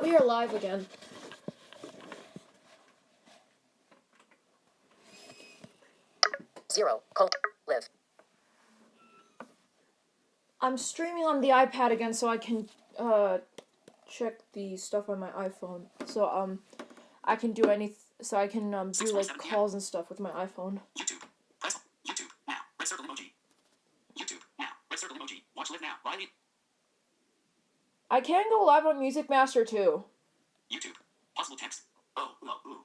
We are live again. Live. I'm streaming on the iPad again so I can check the stuff on my iPhone. So I can do so I can do like calls and stuff with my iPhone. YouTube. Press YouTube now. Red circle emoji. YouTube now. Red circle emoji. Watch live now. Riley. I can go live on Music Master too. YouTube. Possible text. Oh, ooh.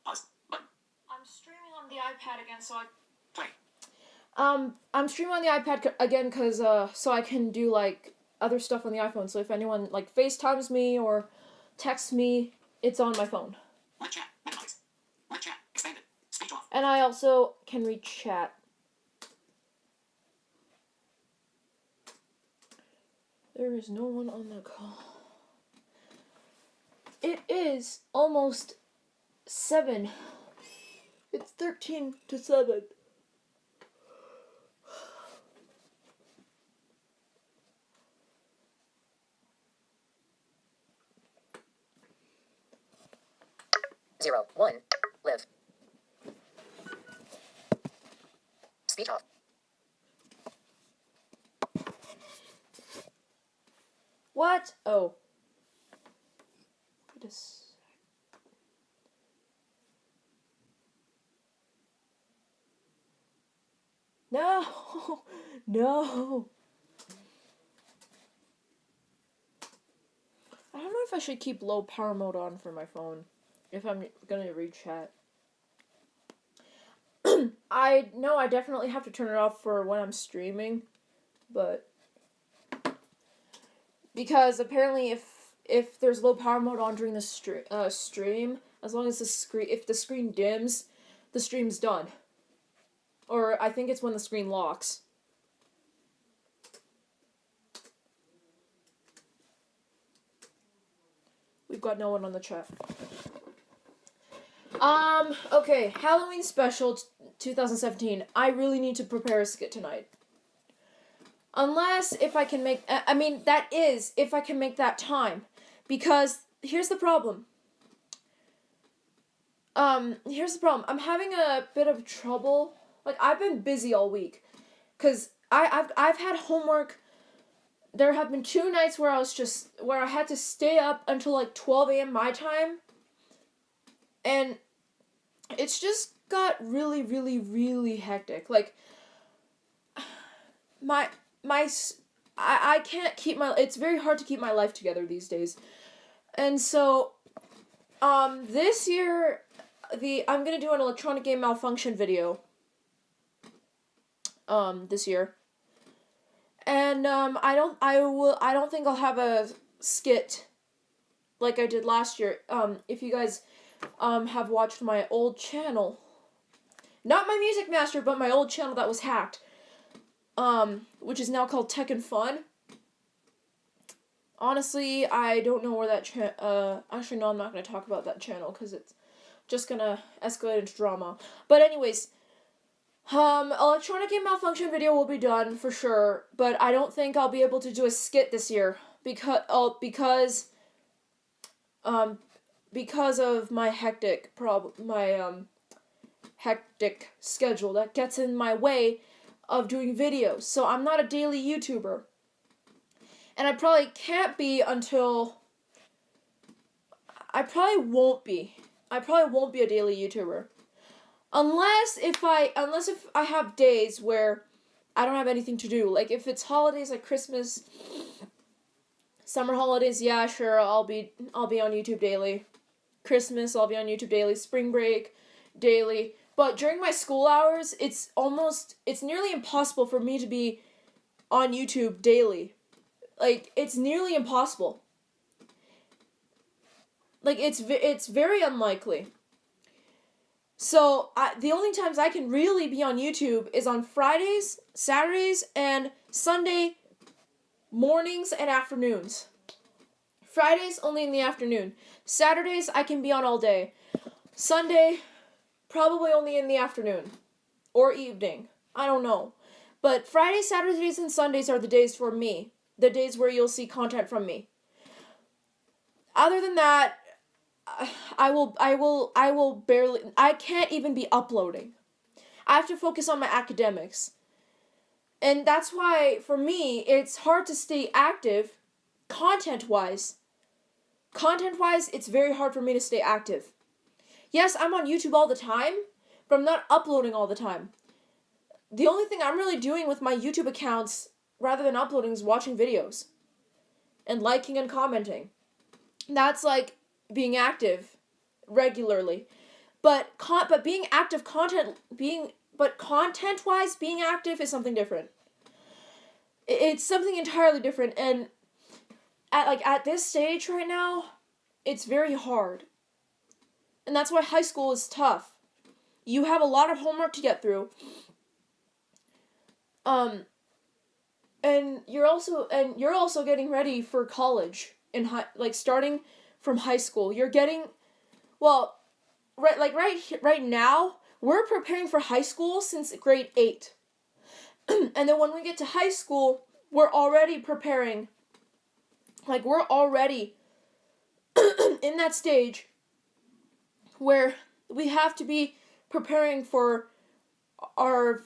Pause. Button. I'm streaming on the iPad again so I... Play. I'm streaming on the iPad again because so I can do like other stuff on the iPhone. So if anyone like FaceTimes me or texts me, it's on my phone. Lit chat. Minimize. Lit chat. Expanded. Speech off. And I also can read chat. There is no one on the call. It is almost 7. It's 13 to 7. Zero. 1. Live. Speech off. What? Oh. Wait a sec. No. No. I don't know if I should keep low power mode on for my phone if I'm gonna read chat. I know I definitely have to turn it off for when I'm streaming, but because apparently if there's low power mode on during the stream, as long as if the screen dims, the stream's done. Or I think it's when the screen locks. We've got no one on the chat. Okay, Halloween special 2017. I really need to prepare a skit tonight. Unless if I can make, that is if I can make that time. Because here's the problem. I'm having a bit of trouble. Like, I've been busy all week. Because I've had homework. There have been 2 nights where I had to stay up until like 12 a.m. my time. And it's just got really, really, really hectic. Like, I can't keep it's very hard to keep my life together these days. And so, this year, I'm gonna do an electronic game malfunction video. This year. And, I don't think I'll have a skit like I did last year. If you guys, have watched my old channel. Not my Music Master, but my old channel that was hacked. Which is now called Tekken Fun. Honestly, I don't know where that actually, no, I'm not going to talk about that channel, because it's just going to escalate into drama. But anyways, electronic game malfunction video will be done, for sure, but I don't think I'll be able to do a skit this year, because of my hectic hectic schedule that gets in my way of doing videos. So I'm not a daily YouTuber. And I probably can't be until... I probably won't be a daily YouTuber. Unless if I have days where I don't have anything to do. Like, if it's holidays like Christmas, summer holidays, yeah, sure, I'll be on YouTube daily. Christmas, I'll be on YouTube daily. Spring break, daily. But during my school hours, it's nearly impossible for me to be on YouTube daily. Like, it's nearly impossible. Like, it's very unlikely. So, the only times I can really be on YouTube is on Fridays, Saturdays, and Sunday mornings and afternoons. Fridays, only in the afternoon. Saturdays, I can be on all day. Sunday, probably only in the afternoon. Or evening. I don't know. But Fridays, Saturdays, and Sundays are the days for me. the days where you'll see content from me. Other than that, I can't even be uploading. I have to focus on my academics. And that's why, for me, it's hard to stay active content-wise. Content-wise, it's very hard for me to stay active. Yes, I'm on YouTube all the time, but I'm not uploading all the time. The only thing I'm really doing with my YouTube accounts, rather than uploading, is watching videos. And liking and commenting. That's like being active regularly. But being active content-wise, being active is something different. It's something entirely different, and at this stage right now, it's very hard. And that's why high school is tough. You have a lot of homework to get through. And you're also getting ready for college starting from high school. You're getting, well, right now, we're preparing for high school since grade 8. And then when we get to high school, we're already preparing. We're already in that stage where we have to be preparing for our,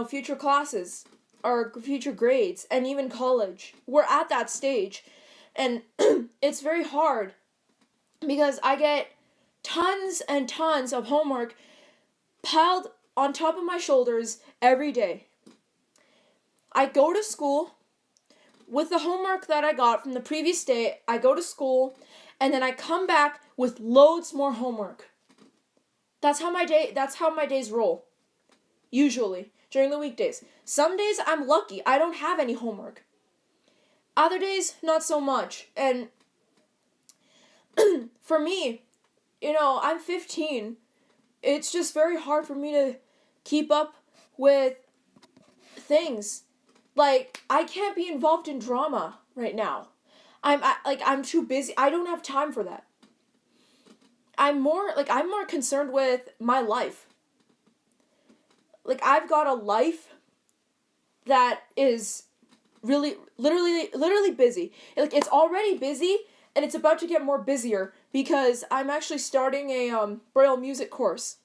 future classes, our future grades, and even college. We're at that stage. And it's very hard because I get tons and tons of homework piled on top of my shoulders every day. I go to school with the homework that I got from the previous day. I go to school and then I come back with loads more homework. That's how my days roll. Usually, during the weekdays. Some days I'm lucky. I don't have any homework. Other days, not so much. And for me, I'm 15. It's just very hard for me to keep up with things. I can't be involved in drama right now. I'm too busy. I don't have time for that. I'm more concerned with my life. I've got a life that is really, literally busy. It's already busy, and it's about to get more busier because I'm actually starting a Braille music course.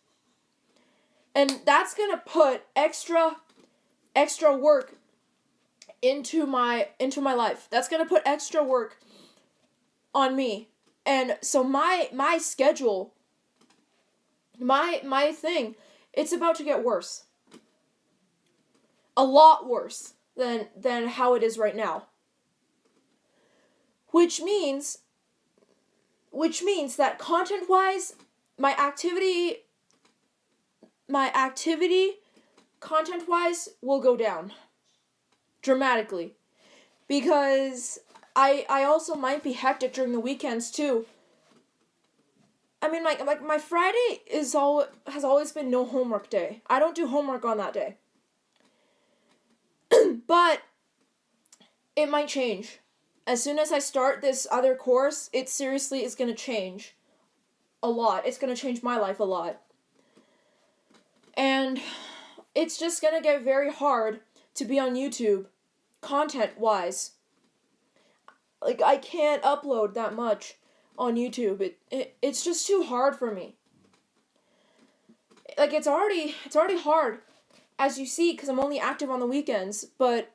And that's gonna put extra work into my life. That's gonna put extra work on me. And so my schedule, my thing, it's about to get worse. A lot worse than how it is right now. Which means that content-wise, my activity content-wise will go down dramatically, because I also might be hectic during the weekends too. I mean, my Friday has always been no homework day. I don't do homework on that day. But it might change. As soon as I start this other course, it seriously is going to change a lot. It's going to change my life a lot. And it's just going to get very hard to be on YouTube, content-wise. I can't upload that much on YouTube. It's just too hard for me. It's already hard, as you see, because I'm only active on the weekends, but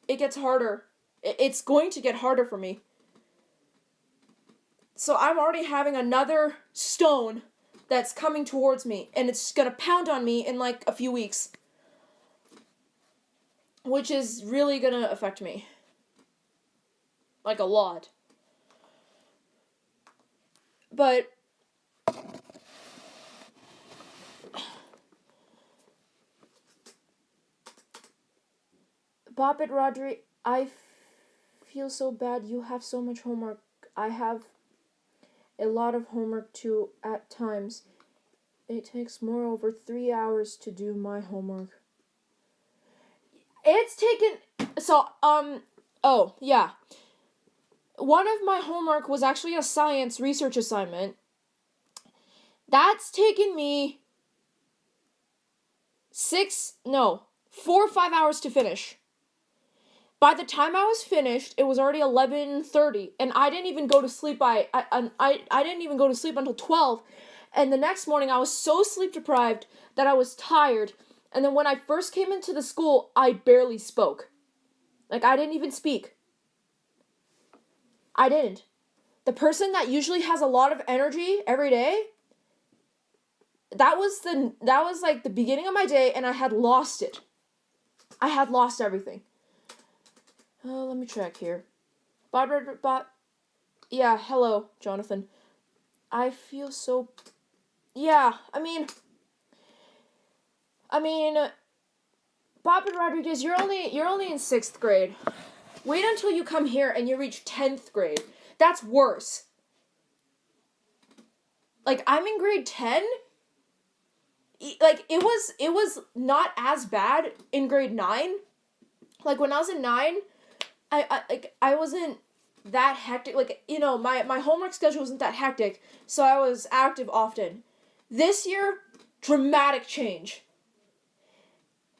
it gets harder. It's going to get harder for me. So I'm already having another stone that's coming towards me, and it's gonna pound on me in a few weeks, which is really gonna affect me. A lot. But Bop It Rodri, I feel so bad. You have so much homework. I have a lot of homework too at times. It takes more over 3 hours to do my homework. It's taken... Oh, yeah. One of my homework was actually a science research assignment. That's taken me 4 or 5 hours to finish. By the time I was finished, it was already 11:30, and I didn't even go to sleep I didn't even go to sleep until 12. And the next morning I was so sleep deprived that I was tired. And then when I first came into the school, I barely spoke. Like, I didn't even speak. I didn't. The person that usually has a lot of energy every day, that was like the beginning of my day, and I had lost it. I had lost everything. Let me check here. Yeah, hello, Jonathan. I feel so. Yeah, I mean, Bob and Rodriguez, you're only in 6th grade. Wait until you come here and you reach 10th grade. That's worse. Like, I'm in grade 10. Like, it was not as bad in grade 9. Like, when I was in 9, I wasn't that hectic. Like, my homework schedule wasn't that hectic, so I was active often. This year, dramatic change.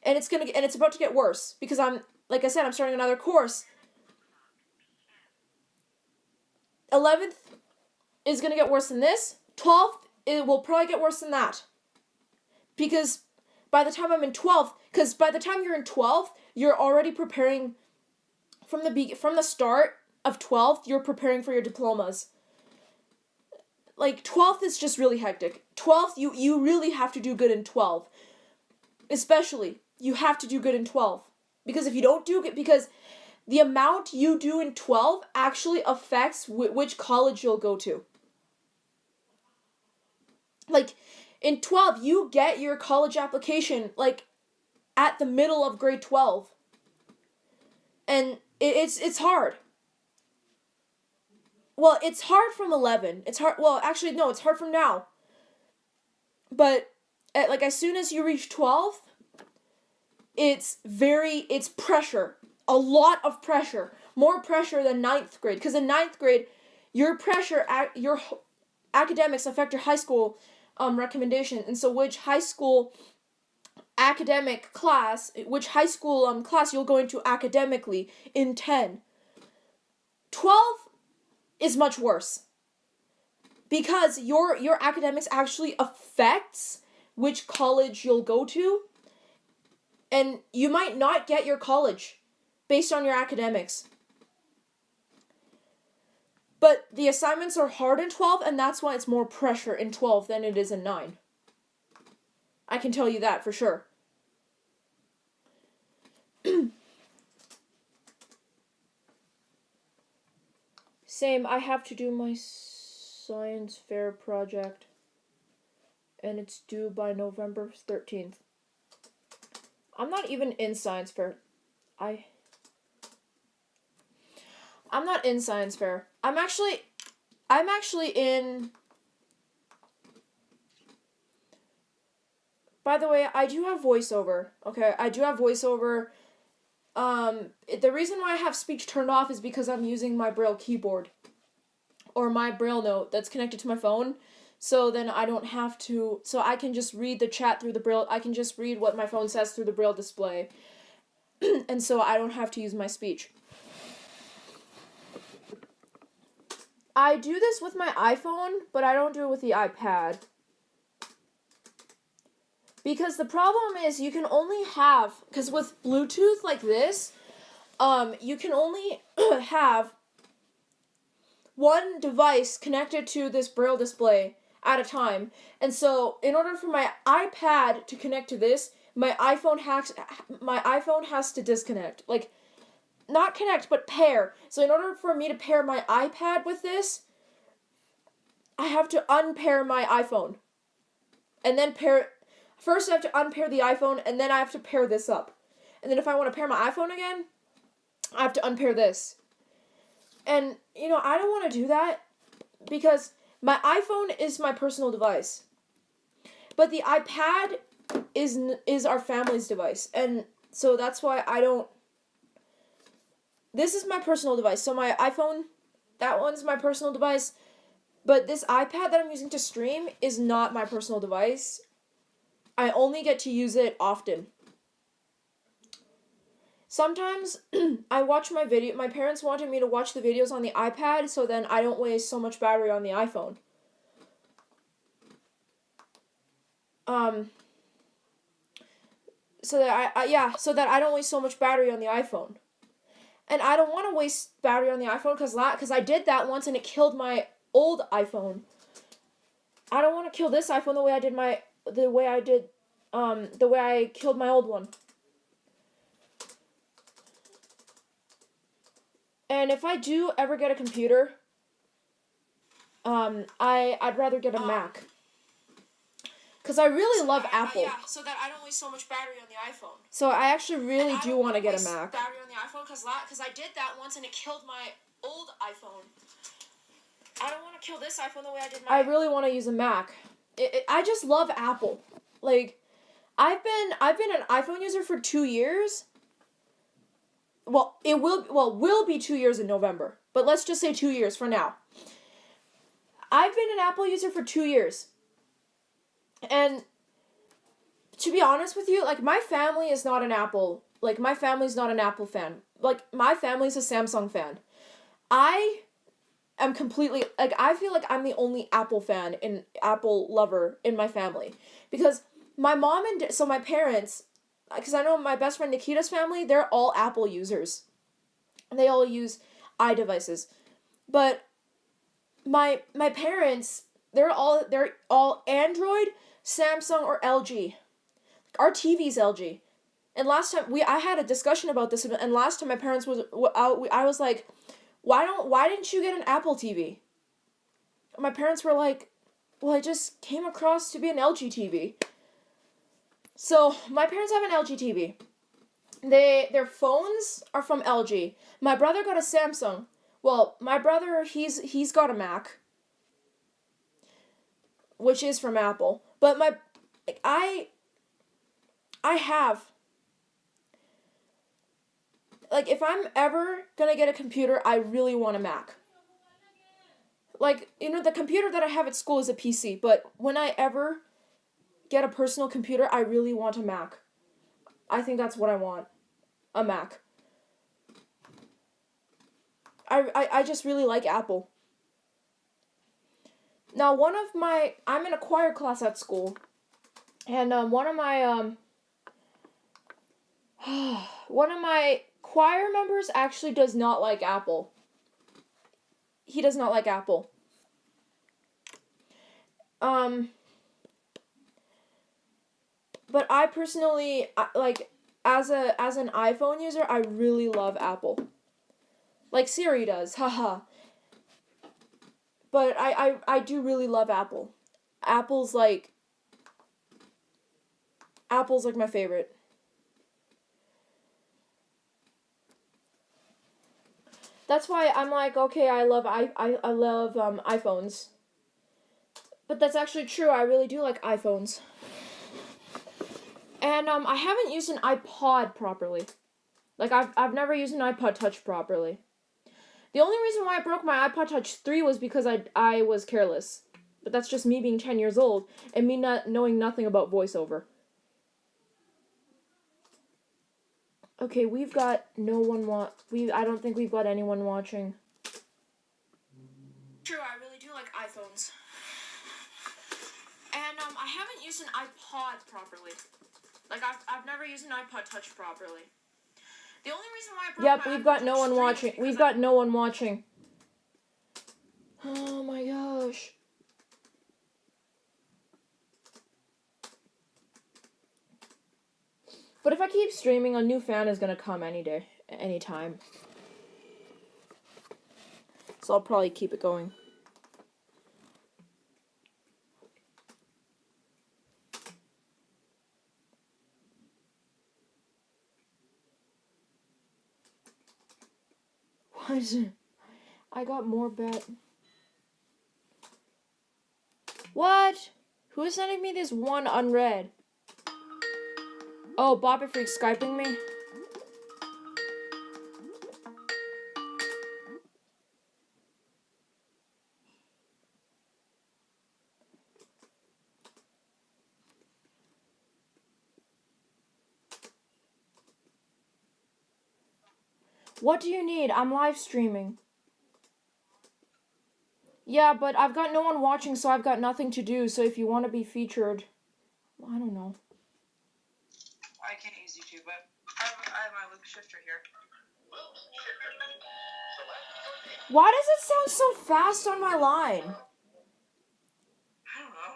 And it's about to get worse because like I said, I'm starting another course. 11th is going to get worse than this. 12th, it will probably get worse than that. Because by the time I'm in 12th, because by the time you're in 12th, you're already preparing from the start of 12th, you're preparing for your diplomas. Like, 12th is just really hectic. 12th, you really have to do good in 12. Especially, you have to do good in 12. Because if you don't do good, because the amount you do in 12 actually affects which college you'll go to. Like, in 12, you get your college application, like, at the middle of grade 12. And it's hard. Well, it's hard from 11. It's hard, well, actually, no, it's hard from now. But, like, as soon as you reach 12, it's pressure. A lot of pressure. More pressure than 9th grade. Because in 9th grade, your academics affect your high school recommendation. And so which high school class you'll go into academically in 10. 12 is much worse. Because your academics actually affects which college you'll go to. And you might not get your college based on your academics. But the assignments are hard in 12, and that's why it's more pressure in 12 than it is in 9. I can tell you that for sure. Same, I have to do my science fair project, and it's due by November 13th. I'm not even in science fair. I'm not in science fair. I'm actually in. By the way, I do have voiceover. Okay, I do have voiceover. The reason why I have speech turned off is because I'm using my Braille keyboard. Or my Braille note that's connected to my phone. So then I don't have to, so I can just read the chat through the Braille, I can just read what my phone says through the Braille display. And so I don't have to use my speech. I do this with my iPhone, but I don't do it with the iPad. Because the problem is you can only have, because with Bluetooth like this, you can only have one device connected to this Braille display at a time. And so in order for my iPad to connect to this, my iPhone has to disconnect. Like, not connect, but pair. So in order for me to pair my iPad with this, I have to unpair my iPhone. And then first I have to unpair the iPhone, and then I have to pair this up. And then if I want to pair my iPhone again, I have to unpair this. And, I don't want to do that because my iPhone is my personal device. But the iPad is our family's device. And so that's why this is my personal device. So my iPhone, that one's my personal device. But this iPad that I'm using to stream is not my personal device. I only get to use it often. Sometimes my parents wanted me to watch the videos on the iPad so then I don't waste so much battery on the iPhone. So that I don't waste so much battery on the iPhone. And I don't want to waste battery on the iPhone because I did that once and it killed my old iPhone. I don't want to kill this iPhone the way I killed my old one. And if I do ever get a computer, I'd rather get a Mac. Because I really love Apple. So that I don't waste so much battery on the iPhone. So I actually really do want to get a Mac. Battery on the iPhone because I did that once and it killed my old iPhone. I don't want to kill this iPhone the way I did my. I really want to use a Mac. I just love Apple. Like, I've been an iPhone user for 2 years. Well, will be 2 years in November. But let's just say 2 years for now. I've been an Apple user for 2 years. And to be honest with you, like, my family is not an Apple. Like, my family's not an Apple fan. Like, my family's a Samsung fan. I am completely, like, I feel like I'm the only Apple fan and Apple lover in my family. Because my mom so my parents, because I know my best friend Nikita's family, they're all Apple users. They all use iDevices. But my parents, they're all Android, Samsung, or LG. Our TV's LG. And last time I had a discussion about this, and last time my parents I was like, why didn't you get an Apple TV? My parents were like, well, I just came across to be an LG TV. So my parents have an LG TV. Their phones are from LG. My brother got a Samsung. Well, my brother, he's got a Mac, which is from Apple. But I have, like, if I'm ever gonna get a computer, I really want a Mac. Like, you know, the computer that I have at school is a PC, but when I ever get a personal computer, I really want a Mac. I think that's what I want. A Mac. I just really like Apple. Now, I'm in a choir class at school, and one of my choir members actually does not like Apple. He does not like Apple. But I personally, like, as an iPhone user, I really love Apple. Like Siri does, haha. But I do really love Apple. Apple's like my favorite. That's why I'm like, okay, I love iPhones. But that's actually true. I really do like iPhones. And I haven't used an iPod properly. Like, I've never used an iPod Touch properly. The only reason why I broke my iPod Touch 3 was because I was careless. But that's just me being 10 years old and me not knowing nothing about voiceover. Okay, we've got no one I don't think we've got anyone watching. True, I really do like iPhones. And I haven't used an iPod properly. Like, I've never used an iPod Touch properly. The only reason why I broke Yep, my we've got iPod no Touch one 3 watching. We've got no one watching. Oh my gosh. But if I keep streaming, a new fan is gonna come any day, anytime. So I'll probably keep it going. What is it? I got more bet. What? Who is sending me this one unread? Oh, Bobby Freak Skyping me? What do you need? I'm live streaming. Yeah, but I've got no one watching, so I've got nothing to do. So if you want to be featured, I don't know. I can't use YouTube, but I have my loop shifter here. Why does it sound so fast on my line? I don't know.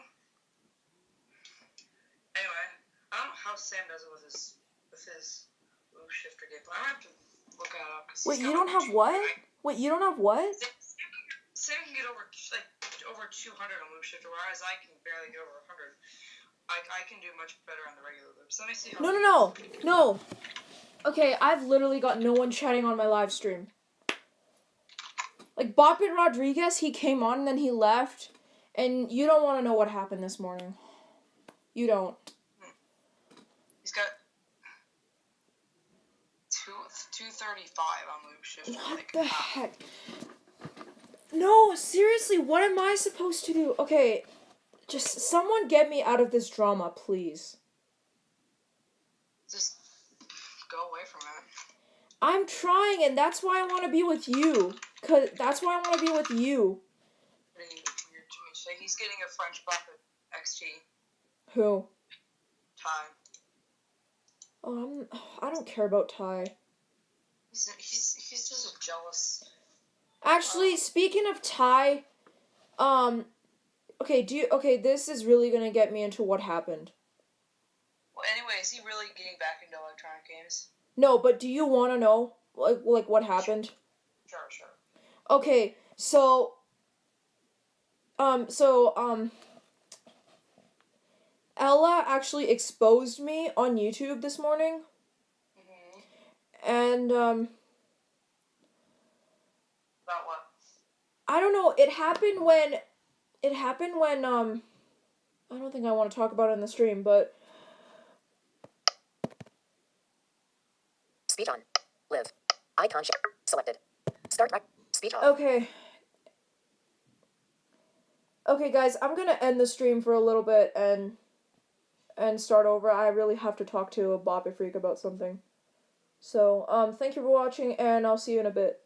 Anyway, I don't know how Sam does it with his loop shifter gameplay. I'm gonna have to look that up. Wait, you don't have what? Wait, you don't have what? Sam can get over 200 on loop shifter, whereas I can barely get over 100. I can do much better on the regular loops. Let me see how. No. Okay, I've literally got no one chatting on my live stream. Like, Bopit Rodriguez, he came on and then he left. And you don't want to know what happened this morning. You don't. He's got 235 on loop shifter. What the heck? No, seriously, what am I supposed to do? Okay, just someone get me out of this drama, please. Just go away from it. I'm trying, and that's why I want to be with you. That's why I want to be with you. Pretty weird to me. So he's getting a French buff at XT. Who? Ty. Oh, I don't care about Ty. He's just a jealous. Actually, speaking of Ty, okay, this is really gonna get me into what happened. Well, anyway, is he really getting back into electronic games? No, but do you want to know, like what happened? Sure. Okay, so, Ella actually exposed me on YouTube this morning. Mm-hmm. And, About what? I don't know, it happened when, I don't think I want to talk about it in the stream, but... Speech on. Live. Icon share. Selected. Start speech on. Okay. Okay, guys, I'm gonna end the stream for a little bit and start over. I really have to talk to a Boppy Freak about something. So, thank you for watching, and I'll see you in a bit.